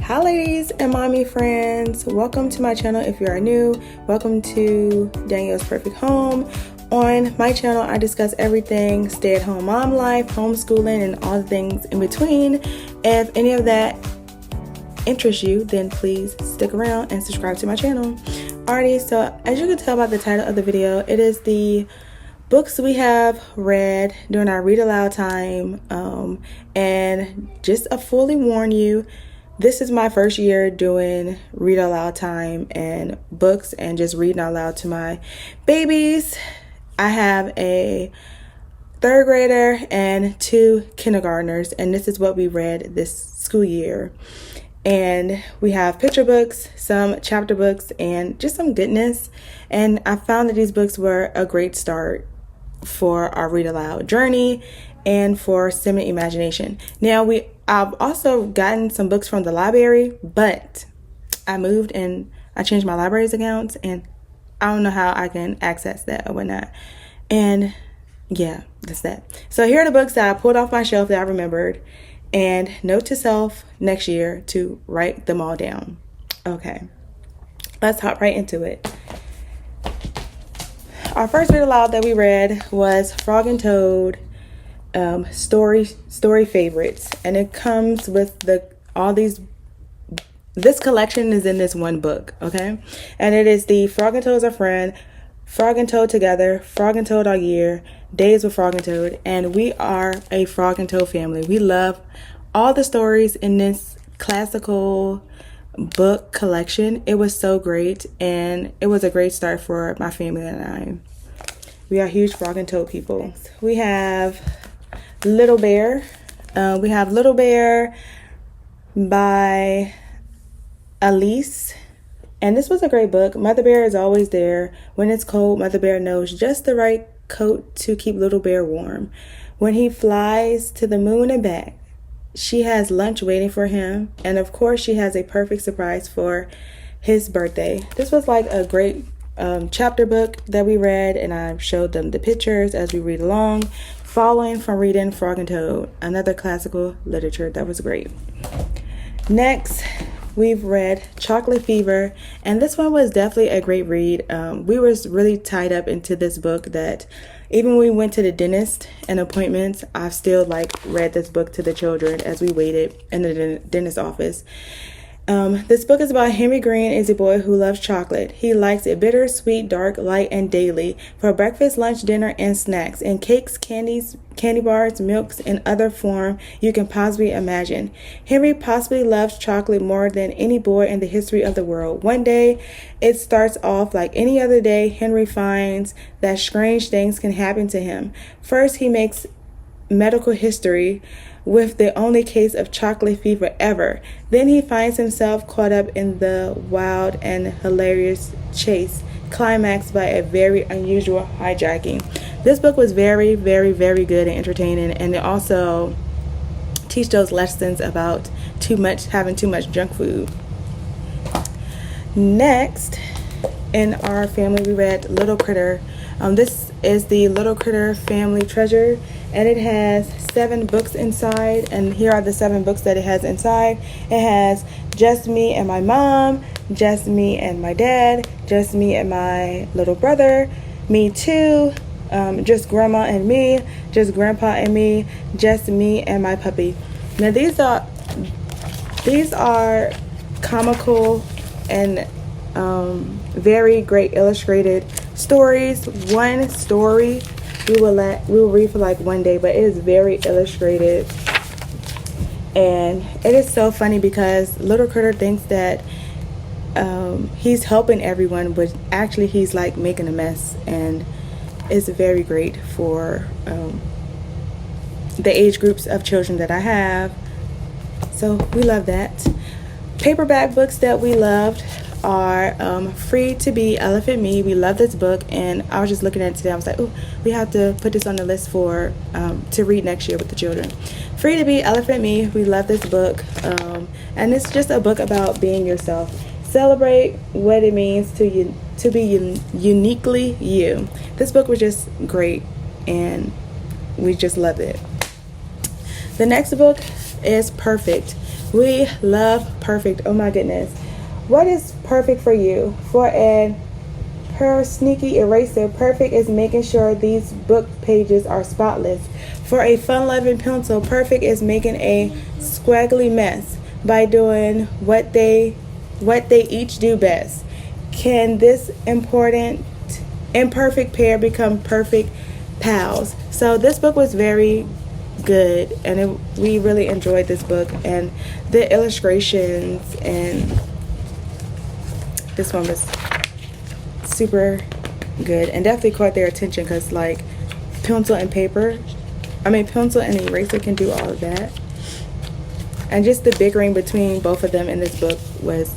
Hi ladies and mommy friends, welcome to my channel. If you are new, welcome to Danielle's Perfect Home. On my channel I discuss everything stay-at-home mom life, homeschooling, and all the things in between. If any of that interests you, then please stick around and subscribe to my channel. Alrighty, so as you can tell by the title of the video, it is the books we have read during our read aloud time, and just to fully warn you, this is my first year doing read aloud time and books and just reading out loud to my babies. I have a third grader and two kindergartners, and this is what we read this school year. And we have picture books, some chapter books, and just some goodness. And I found that these books were a great start for our read aloud journey and for stimulating imagination. Now I've also gotten some books from the library, but I moved and I changed my library's accounts, and I don't know how I can access that or whatnot. And yeah, that's that. So here are the books that I pulled off my shelf that I remembered, and note to self next year to write them all down. Okay, let's hop right into it. Our first read aloud that we read was Frog and Toad, story favorites, and it comes with this collection is in this one book, okay? And it is the Frog and Toad's a Friend, Frog and Toad Together, Frog and Toad All Year, Days with Frog and Toad, and we are a Frog and Toad family. We love all the stories in this classical book collection. It was so great, and it was a great start for my family and I. We are huge Frog and Toad people. We have Little Bear. We have Little Bear by Alouds. And this was a great book. Mother Bear is always there. When it's cold, Mother Bear knows just the right coat to keep Little Bear warm. When he flies to the moon and back, she has lunch waiting for him. And of course, she has a perfect surprise for his birthday. This was like a great chapter book that we read, and I showed them the pictures as we read along, following from reading Frog and Toad, another classical literature that was great. Next, we've read Chocolate Fever, and this one was definitely a great read. We were really tied up into this book that even when we went to the dentist and appointments, I still read this book to the children as we waited in the dentist office. This book is about Henry Green is a boy who loves chocolate. He likes it bitter, sweet, dark, light, and daily for breakfast, lunch, dinner, and snacks, in cakes, candies, candy bars, milks, and other form you can possibly imagine. Henry possibly loves chocolate more than any boy in the history of the world. One day, it starts off like any other day. Henry finds that strange things can happen to him. First, he makes medical history with the only case of chocolate fever ever. Then he finds himself caught up in the wild and hilarious chase, climaxed by a very unusual hijacking. This book was very, very, very good and entertaining, and it also teach those lessons about having too much junk food. Next, in our family, we read Little Critter. This is the Little Critter Family Treasure, and it has 7 books inside, and here are the 7 books that it has inside. It has Just Me and My Mom, Just Me and My Dad, Just Me and My Little Brother, Me Too, Just Grandma and Me, Just Grandpa and Me, Just Me and My Puppy. Now these are comical and very great illustrated stories. One story we will read for one day, but it is very illustrated, and it is so funny because Little Critter thinks that he's helping everyone, but actually he's making a mess, and it's very great for the age groups of children that I have. So we love that. Paperback books that we loved are Free to Be Elephant Me. We love this book, and I was just looking at it today. I was like, oh, we have to put this on the list for to read next year with the children. Free to Be Elephant Me. We love this book, and it's just a book about being yourself. Celebrate what it means to be uniquely you. This book was just great, and we just loved it. The next book is Perfect We love perfect. Oh my goodness. What is perfect for you? For an her sneaky eraser, perfect is making sure these book pages are spotless. For a fun-loving pencil, perfect is making a squiggly mess by doing what they each do best. Can this imperfect pair become perfect pals? So this book was very good, and we really enjoyed this book, and the illustrations, and this one was super good and definitely caught their attention because like pencil and eraser can do all of that, and just the bickering between both of them in this book was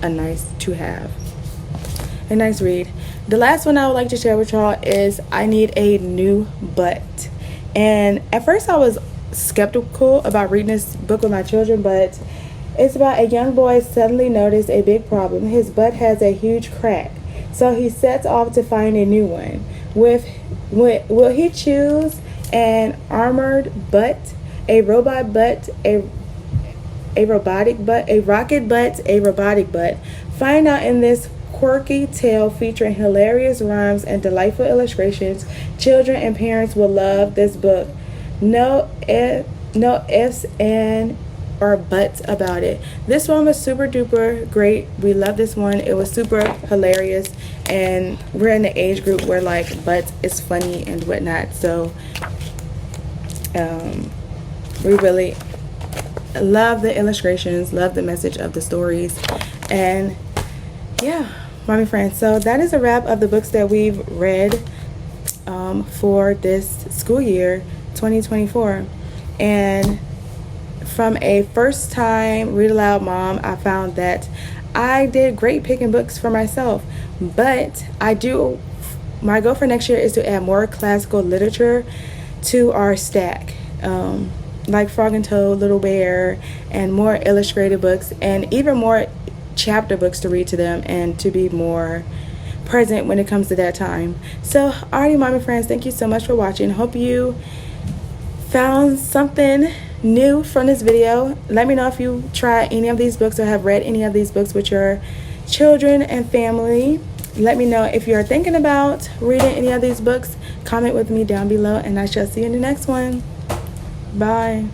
a nice read. The last one I would like to share with y'all is I Need a New Butt. And at first I was skeptical about reading this book with my children, but it's about a young boy suddenly noticed a big problem. His butt has a huge crack, so he sets off to find a new one. Will he choose an armored butt, a robot butt, a robotic butt, a rocket butt, a robotic butt? Find out in this quirky tale featuring hilarious rhymes and delightful illustrations. Children and parents will love this book. No ifs and or buts about it. This one was super duper great. We love this one. It was super hilarious, and we're in the age group where like butts is funny and whatnot. So we really love the illustrations, love the message of the stories, and yeah, mommy friends. So that is a wrap of the books that we've read for this school year 2024. And from a first time read aloud mom, I found that I did great picking books for myself, but my goal for next year is to add more classical literature to our stack, like Frog and Toad, Little Bear, and more illustrated books, and even more chapter books to read to them, and to be more present when it comes to that time. So alrighty, mommy friends, thank you so much for watching. Hope you found something new from this video. Let me know if you try any of these books or have read any of these books with your children and family. Let me know if you're thinking about reading any of these books. Comment with me down below, and I shall see you in the next one. Bye.